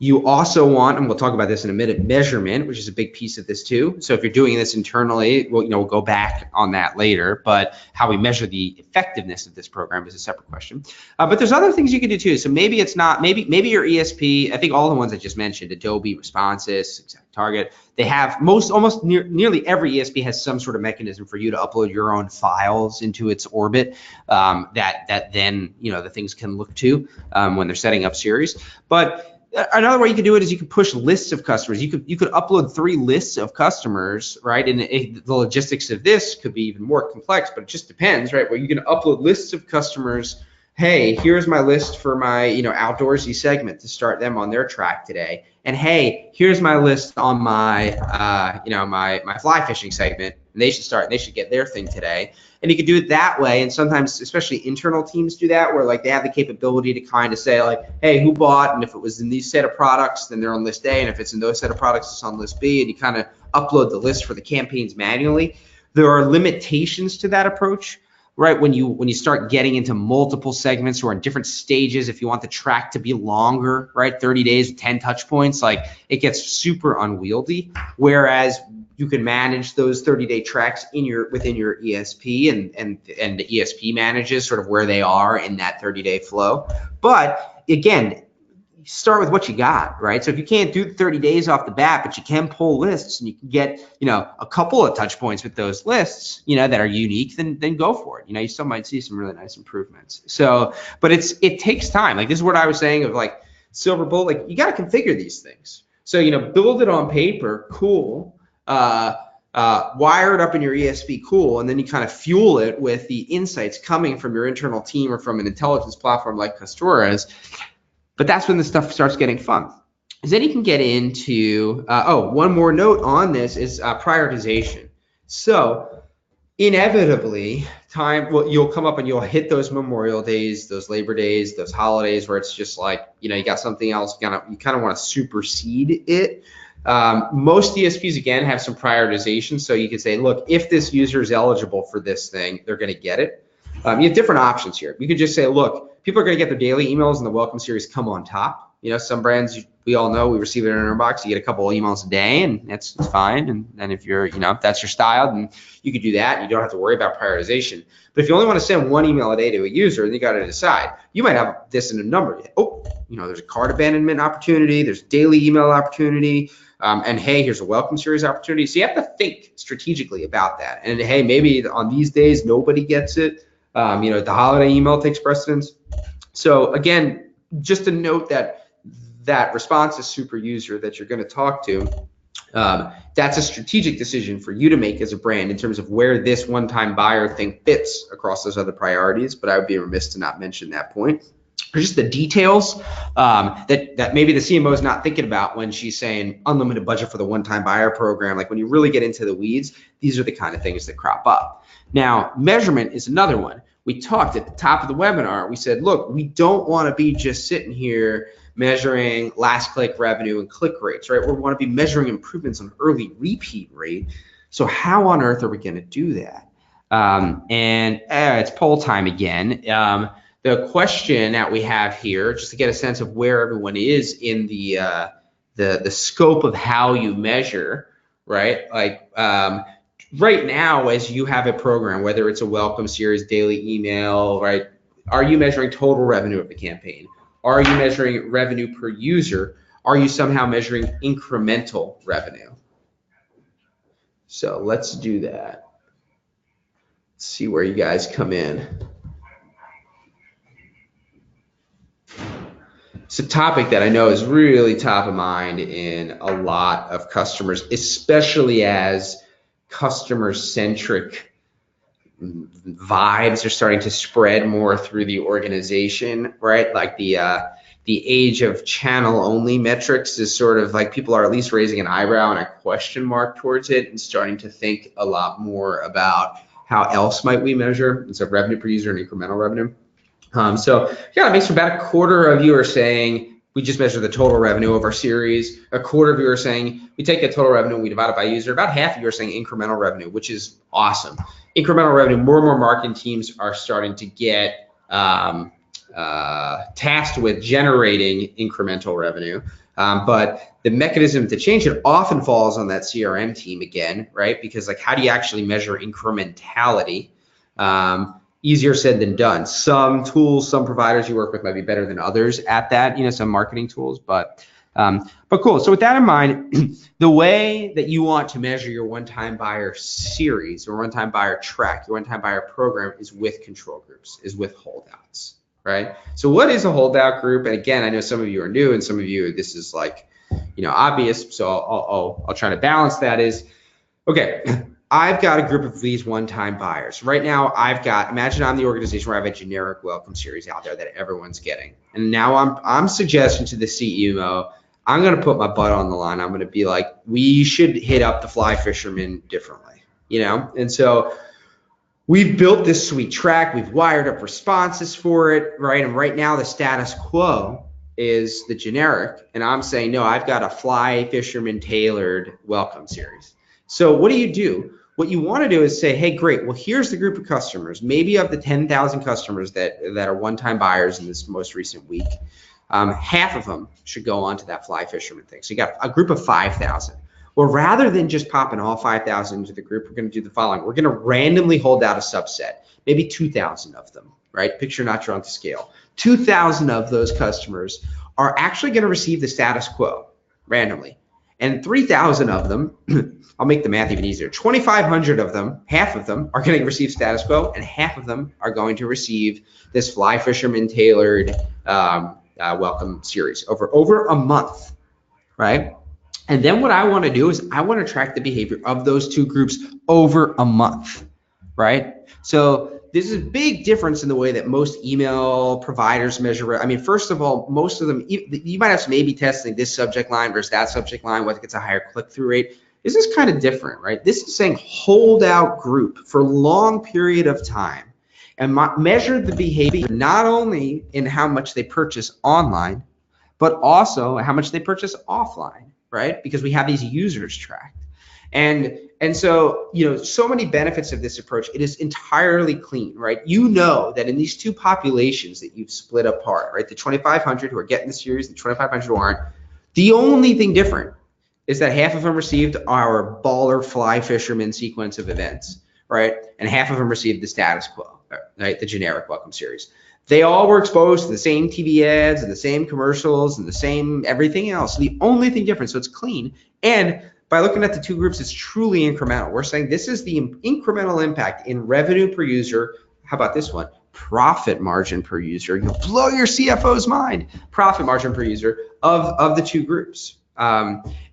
you also want, and we'll talk about this in a minute, measurement, which is a big piece of this too. So if you're doing this internally, we'll go back on that later, but how we measure the effectiveness of this program is a separate question. But there's other things you can do too. So maybe it's not, maybe your ESP, I think all the ones I just mentioned, Adobe, Responsys, ExactTarget, they have nearly every ESP has some sort of mechanism for you to upload your own files into its orbit that then, the things can look to when they're setting up series. But another way you can do it is you can push lists of customers. You could upload 3 lists of customers, right? And the logistics of this could be even more complex, but it just depends, right? Where you can upload lists of customers. Hey, here's my list for my outdoorsy segment to start them on their track today. And hey, here's my list on my my fly fishing segment. And they should get their thing today. And you can do it that way. And sometimes, especially internal teams do that, where like they have the capability to kind of say like, hey, who bought? And if it was in these set of products, then they're on list A. And if it's in those set of products, it's on list B. And you kind of upload the list for the campaigns manually. There are limitations to that approach, right? When you start getting into multiple segments or in different stages, if you want the track to be longer, right? 30 days, 10 touch points, like it gets super unwieldy. Whereas you can manage those 30-day tracks within your ESP, and the ESP manages sort of where they are in that 30-day flow. But again, start with what you got, right? So if you can't do 30 days off the bat, but you can pull lists and you can get, a couple of touch points with those lists, that are unique, then go for it. You still might see some really nice improvements. So, but it takes time. Like this is what I was saying of like Silver Bullet, like you got to configure these things. So, build it on paper, cool. Wire it up in your ESP, cool, and then you kind of fuel it with the insights coming from your internal team or from an intelligence platform like Castores. But that's when the stuff starts getting fun. Because then you can get into, one more note on this is prioritization. So inevitably, you'll come up and you'll hit those Memorial Days, those Labor Days, those holidays where it's just like, you got something else, you kind of want to supersede it. Most DSPs, again, have some prioritization. So you can say, look, if this user is eligible for this thing, they're going to get it. You have different options here. You could just say, look, people are going to get their daily emails and the welcome series come on top. Some brands, we all know, we receive it in our inbox. You get a couple of emails a day, and that's fine. And then if you're, if that's your style, then you could do that. You don't have to worry about prioritization. But if you only want to send 1 email a day to a user, then you got to decide. You might have this in a number. Oh, there's a cart abandonment opportunity. There's daily email opportunity. And hey, here's a welcome series opportunity. So you have to think strategically about that. And hey, maybe on these days, nobody gets it. The holiday email takes precedence. So again, just to note that response is super user that you're going to talk to, that's a strategic decision for you to make as a brand in terms of where this one-time buyer thing fits across those other priorities. But I would be remiss to not mention that point. Or just the details that maybe the CMO is not thinking about when she's saying unlimited budget for the one-time buyer program. Like when you really get into the weeds, these are the kind of things that crop up. Now, measurement is another one. We talked at the top of the webinar. We said, look, we don't want to be just sitting here measuring last click revenue and click rates, right? We want to be measuring improvements on early repeat rate. So how on earth are we going to do that? It's poll time again. The question that we have here, just to get a sense of where everyone is in the scope of how you measure, right? Like right now, as you have a program, whether it's a welcome series, daily email, right? Are you measuring total revenue of the campaign? Are you measuring revenue per user? Are you somehow measuring incremental revenue? So let's do that. Let's see where you guys come in. It's a topic that I know is really top of mind in a lot of customers, especially as customer-centric vibes are starting to spread more through the organization, right? Like the age of channel-only metrics is sort of like people are at least raising an eyebrow and a question mark towards it and starting to think a lot more about how else might we measure instead of revenue per user and incremental revenue. So yeah, it makes about a quarter of you are saying we just measure the total revenue of our series. A quarter of you are saying we take the total revenue and we divide it by user. About half of you are saying incremental revenue, which is awesome. Incremental revenue, more and more marketing teams are starting to get tasked with generating incremental revenue. But the mechanism to change it often falls on that CRM team again, right? Because like, how do you actually measure incrementality? Easier said than done. Some tools, some providers you work with might be better than others at that, some marketing tools, but cool. So with that in mind, the way that you want to measure your one-time buyer series or one-time buyer track, your one-time buyer program is with control groups, is with holdouts, right? So what is a holdout group? And again, I know some of you are new and some of you, this is like, obvious. So I'll try to balance that is, okay, I've got a group of these one-time buyers. Right now, imagine I'm the organization where I have a generic welcome series out there that everyone's getting. And now I'm suggesting to the CEO, I'm going to put my butt on the line. I'm going to be like, we should hit up the fly fishermen differently, And so we've built this sweet track. We've wired up responses for it, right? And right now the status quo is the generic. And I'm saying, no, I've got a fly fisherman tailored welcome series. So what do? What you want to do is say, hey, great. Well, here's the group of customers. Maybe of the 10,000 customers that are one-time buyers in this most recent week, half of them should go on to that fly fisherman thing. So you got a group of 5,000. Well, rather than just popping all 5,000 into the group, we're going to do the following. We're going to randomly hold out a subset, maybe 2,000 of them, right? Picture not drunk to scale. 2,000 of those customers are actually going to receive the status quo randomly. And 3,000 of them, I'll make the math even easier, 2,500 of them, half of them are going to receive status quo, and half of them are going to receive this fly fisherman tailored welcome series over a month, right? And then what I want to do is I want to track the behavior of those two groups over a month, right? So this is a big difference in the way that most email providers measure. I mean, first of all, most of them, you might have some A/B testing this subject line versus that subject line, whether it gets a higher click-through rate. This is kind of different, right? This is saying hold out group for a long period of time and measure the behavior not only in how much they purchase online, but also how much they purchase offline, right? Because we have these users tracked. And so, so many benefits of this approach. It is entirely clean, right? You know that in these two populations that you've split apart, right? The 2,500 who are getting the series, the 2,500 who aren't, the only thing different is that half of them received our baller fly fisherman sequence of events, right? And half of them received the status quo, right? The generic welcome series. They all were exposed to the same TV ads and the same commercials and the same everything else. The only thing different, so it's clean. And by looking at the two groups, it's truly incremental. We're saying this is the incremental impact in revenue per user. How about this one? Profit margin per user. You'll blow your CFO's mind. Profit margin per user of the two groups.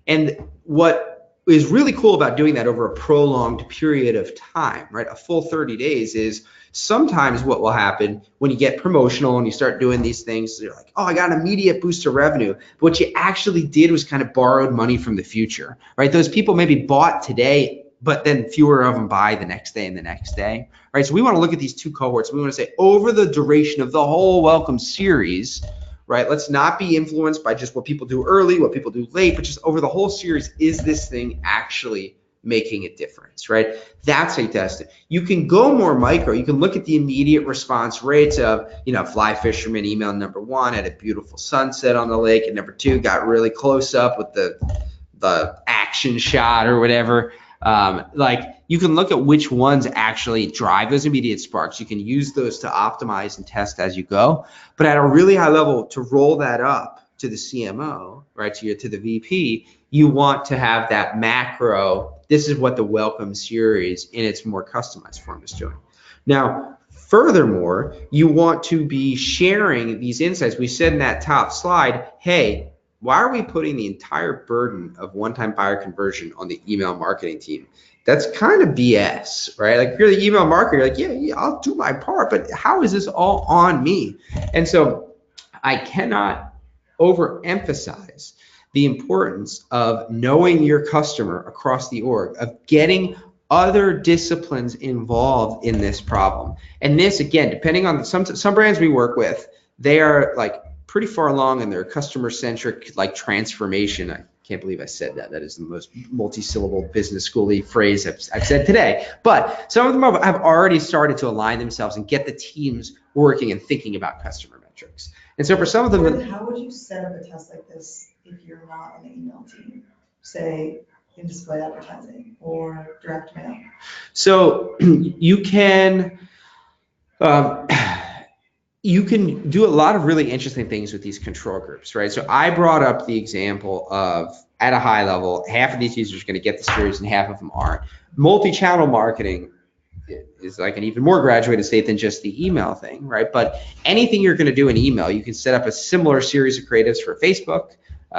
And what is really cool about doing that over a prolonged period of time, right? A full 30 days is sometimes what will happen when you get promotional and you start doing these things, you're like, oh, I got an immediate boost to revenue. But what you actually did was kind of borrowed money from the future, right? Those people maybe bought today, but then fewer of them buy the next day and the next day, right? So we want to look at these two cohorts. We want to say over the duration of the whole welcome series, right? Let's not be influenced by just what people do early, what people do late, but just over the whole series, is this thing actually making a difference, right? That's how you test it. You can go more micro. You can look at the immediate response rates of, fly fisherman email number 1 had a beautiful sunset on the lake, and number 2 got really close up with the action shot or whatever. You can look at which ones actually drive those immediate sparks. You can use those to optimize and test as you go. But at a really high level, to roll that up to the CMO, right, to the VP, you want to have that macro. This is what the welcome series in its more customized form is doing. Now, furthermore, you want to be sharing these insights. We said in that top slide, hey, why are we putting the entire burden of one-time buyer conversion on the email marketing team? That's kind of BS, right? Like, if you're the email marketer, you're like, yeah, I'll do my part, but how is this all on me? And so I cannot overemphasize the importance of knowing your customer across the org, of getting other disciplines involved in this problem. And this, again, depending on some brands we work with, they are like pretty far along in their customer-centric transformation. I Can't believe I said that. That is the most multi-syllable business school-y phrase I've said today. But some of them have already started to align themselves and get the teams working and thinking about customer metrics. And so for some of them, Gordon, how would you set up a test like this if you're not on the email team, say in display advertising or direct mail? so you can do a lot of really interesting things with these control groups, right? So I brought up the example of, at a high level, half of these users are going to get the series and half of them aren't. Multi-channel marketing is like an even more graduated state than just the email thing, right? But anything you're going to do in email, you can set up a similar series of creatives for Facebook,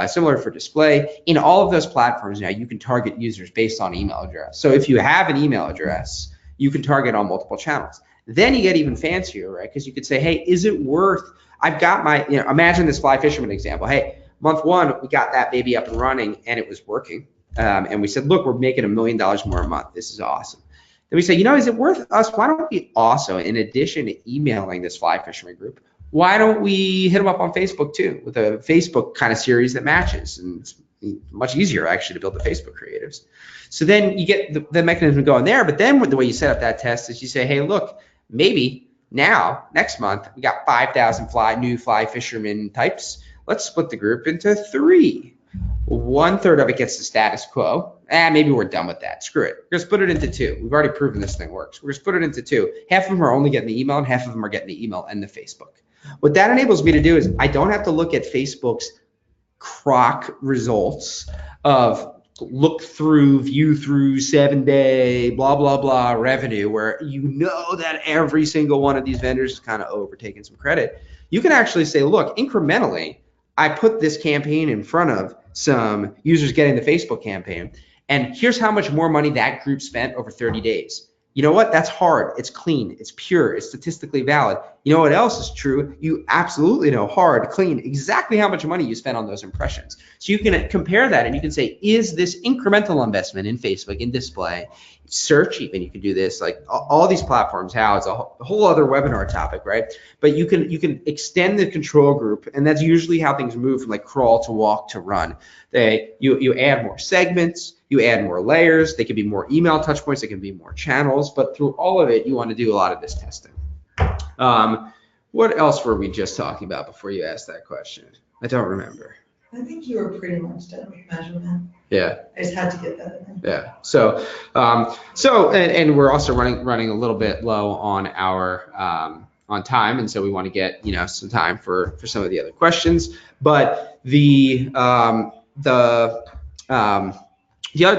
similar for display. In all of those platforms now, you can target users based on email address. So if you have an email address, you can target on multiple channels. Then you get even fancier, right? Because you could say, hey, is it worth, I've got my, imagine this fly fisherman example. Hey, month one, we got that baby up and running and it was working. And we said, look, we're making $1 million more a month. This is awesome. Then we say, is it worth us? Why don't we also, in addition to emailing this fly fisherman group, why don't we hit them up on Facebook too with a Facebook kind of series that matches? And it's much easier actually to build the Facebook creatives. So then you get the mechanism going there. But then the way you set up that test is you say, hey, look, maybe now, next month, we got 5,000 new fly fisherman types. Let's split the group into 3. 1/3 of it gets the status quo. Maybe we're done with that. Screw it. We're going to split it into 2. We've already proven this thing works. We're going to split it into 2. Half of them are only getting the email and half of them are getting the email and the Facebook. What that enables me to do is I don't have to look at Facebook's crock results of look through, view through, 7-day, blah, blah, blah revenue, where that every single one of these vendors is kind of overtaking some credit. You can actually say, look, incrementally, I put this campaign in front of some users getting the Facebook campaign, and here's how much more money that group spent over 30 days. You know what? That's hard. It's clean. It's pure. It's statistically valid. You know what else is true? You absolutely know, hard, clean, exactly how much money you spent on those impressions. So you can compare that and you can say, is this incremental investment in Facebook, in display, search even, you can do this, like all these platforms, how it's a whole other webinar topic, right? But you can extend the control group, and that's usually how things move from like crawl to walk to run. You add more segments, you add more layers, they can be more email touch points, they can be more channels, but through all of it, you want to do a lot of this testing. What else were we just talking about before you asked that question? I don't remember. I think you were pretty much done with measurement. Yeah. I just had to get that in. Yeah. So and we're also running a little bit low on our on time, and so we want to get some time for some of the other questions. But the other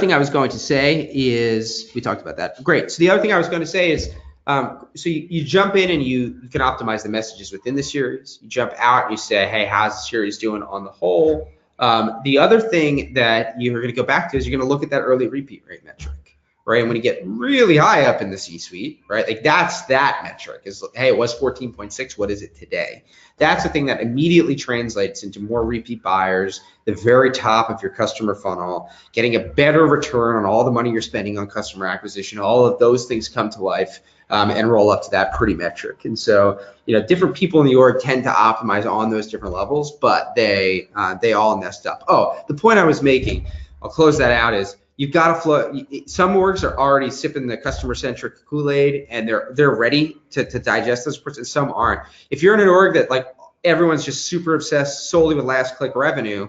thing I was going to say is, we talked about that. Great. So the other thing I was going to say is, so you jump in and you can optimize the messages within the series. You jump out and you say, hey, how's the series doing on the whole? The other thing that you're going to go back to is you're going to look at that early repeat rate metric, right? And when you get really high up in the C-suite, right, like that's that metric is, hey, it was 14.6. What is it today? That's the thing that immediately translates into more repeat buyers, the very top of your customer funnel, getting a better return on all the money you're spending on customer acquisition. All of those things come to life and roll up to that pretty metric. And so, different people in the org tend to optimize on those different levels, but they all messed up. Oh, the point I was making, I'll close that out, is you've got to flow. Some orgs are already sipping the customer-centric Kool-Aid and they're ready to digest those reports, and some aren't. If you're in an org that like everyone's just super obsessed solely with last click revenue,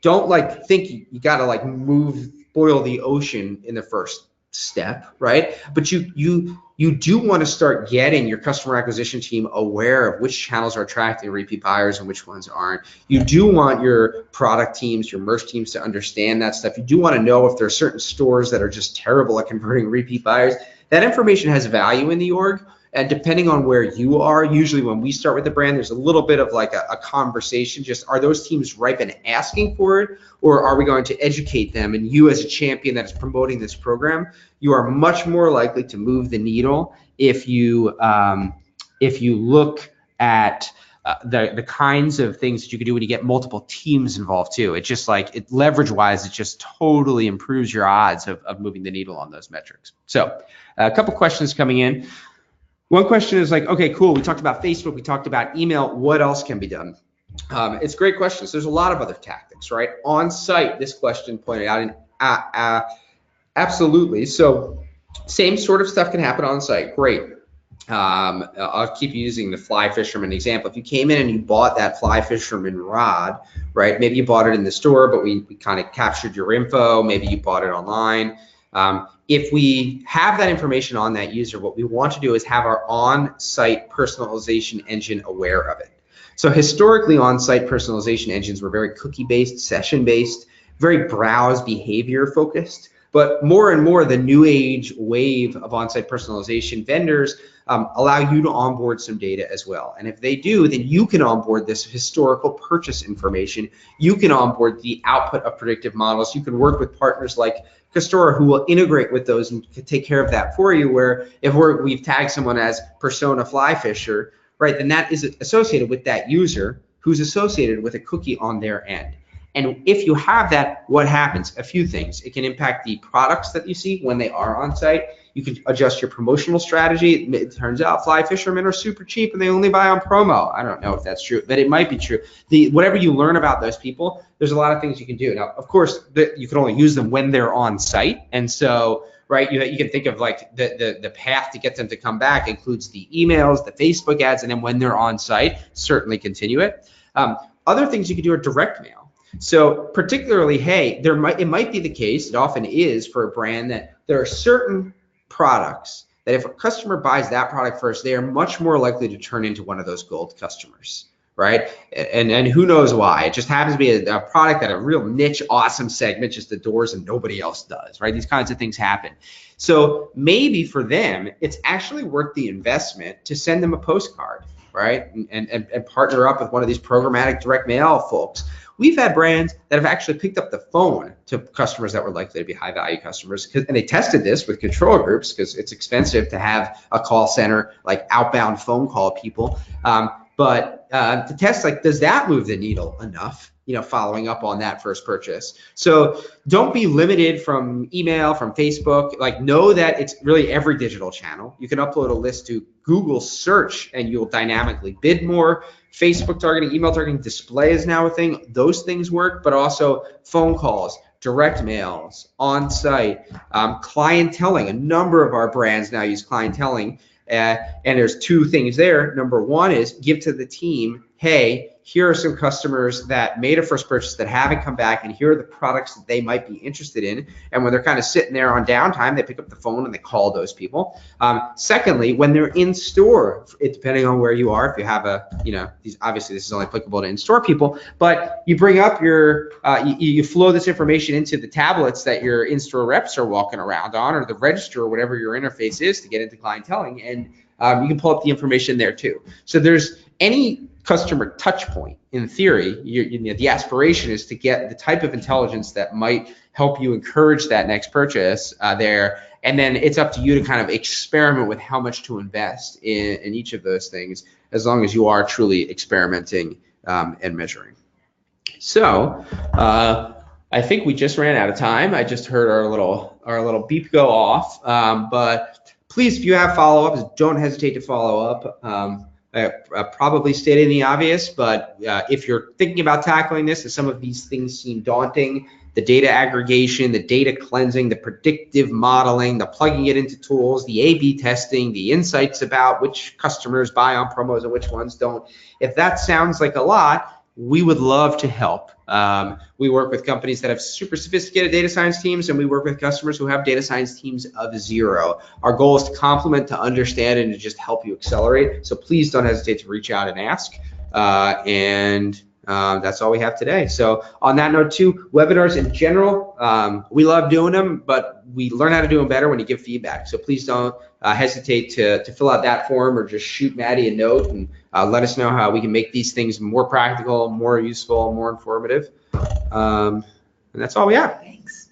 don't think you got to boil the ocean in the first step, right? But you do want to start getting your customer acquisition team aware of which channels are attracting repeat buyers and which ones aren't. You do want your product teams, your merch teams to understand that stuff. You do want to know if there are certain stores that are just terrible at converting repeat buyers. That information has value in the org. And depending on where you are, usually when we start with the brand, there's a little bit of like a conversation. Just, are those teams ripe and asking for it? Or are we going to educate them? And you, as a champion that is promoting this program, you are much more likely to move the needle if you look at the kinds of things that you can do when you get multiple teams involved too. It's just leverage wise, it just totally improves your odds of moving the needle on those metrics. So a couple questions coming in. One question is okay, cool. We talked about Facebook. We talked about email. What else can be done? It's a great question. So there's a lot of other tactics, right? On site, this question pointed out, and absolutely. So same sort of stuff can happen on site. Great. I'll keep using the fly fisherman example. If you came in and you bought that fly fisherman rod, right? Maybe you bought it in the store, but we kind of captured your info. Maybe you bought it online. If we have that information on that user, what we want to do is have our on-site personalization engine aware of it. So historically, on-site personalization engines were very cookie-based, session-based, very browse behavior focused. But more and more, the new age wave of on-site personalization vendors allow you to onboard some data as well. And if they do, then you can onboard this historical purchase information. You can onboard the output of predictive models. You can work with partners like Kastora who will integrate with those and take care of that for you, where if we've tagged someone as persona fly fisher, right, then that is associated with that user who's associated with a cookie on their end. And if you have that, what happens? A few things. It can impact the products that you see when they are on site. You can adjust your promotional strategy. It turns out fly fishermen are super cheap and they only buy on promo. I don't know if that's true, but it might be true. Whatever you learn about those people, there's a lot of things you can do. Now, of course, you can only use them when they're on site. And so, right, you can think of like the path to get them to come back includes the emails, the Facebook ads, and then when they're on site, certainly continue it. Other things you can do are direct mail. So particularly, hey, it might be the case, it often is for a brand, that there are certain products that if a customer buys that product first, they are much more likely to turn into one of those gold customers, right? And who knows why? It just happens to be a product that a real niche, awesome segment just adores and nobody else does, right? These kinds of things happen. So maybe for them, it's actually worth the investment to send them a postcard, right? And partner up with one of these programmatic direct mail folks. We've had brands that have actually picked up the phone to customers that were likely to be high value customers, and they tested this with control groups because it's expensive to have a call center, like outbound phone call people. But to test, like, does that move the needle enough, following up on that first purchase? So don't be limited from email, from Facebook. Like, know that it's really every digital channel. You can upload a list to Google search and you'll dynamically bid more. Facebook targeting, email targeting, display is now a thing. Those things work, but also phone calls, direct mails, on-site, clienteling. A number of our brands now use clienteling. And there's two things there. Number one is give to the team, hey, here are some customers that made a first purchase that haven't come back, and here are the products that they might be interested in. And when they're kind of sitting there on downtime, they pick up the phone and they call those people. Secondly, when they're in store, depending on where you are, if you have obviously this is only applicable to in-store people, but you bring up you flow this information into the tablets that your in-store reps are walking around on, or the register, or whatever your interface is to get into clienteling, and you can pull up the information there too. So there's any customer touch point. In theory, the aspiration is to get the type of intelligence that might help you encourage that next purchase there. And then it's up to you to kind of experiment with how much to invest in each of those things, as long as you are truly experimenting and measuring. So I think we just ran out of time. I just heard our little beep go off. But please, if you have follow-ups, don't hesitate to follow up. Probably stating the obvious, but if you're thinking about tackling this and some of these things seem daunting, the data aggregation, the data cleansing, the predictive modeling, the plugging it into tools, the A/B testing, the insights about which customers buy on promos and which ones don't, if that sounds like a lot, we would love to help. We work with companies that have super sophisticated data science teams, and we work with customers who have data science teams of 0. Our goal is to complement, to understand, and to just help you accelerate. So please don't hesitate to reach out and ask. That's all we have today. So on that note too, webinars in general, we love doing them, but we learn how to do them better when you give feedback. So please don't hesitate to fill out that form, or just shoot Maddie a note and let us know how we can make these things more practical, more useful, more informative. And that's all we have. Thanks.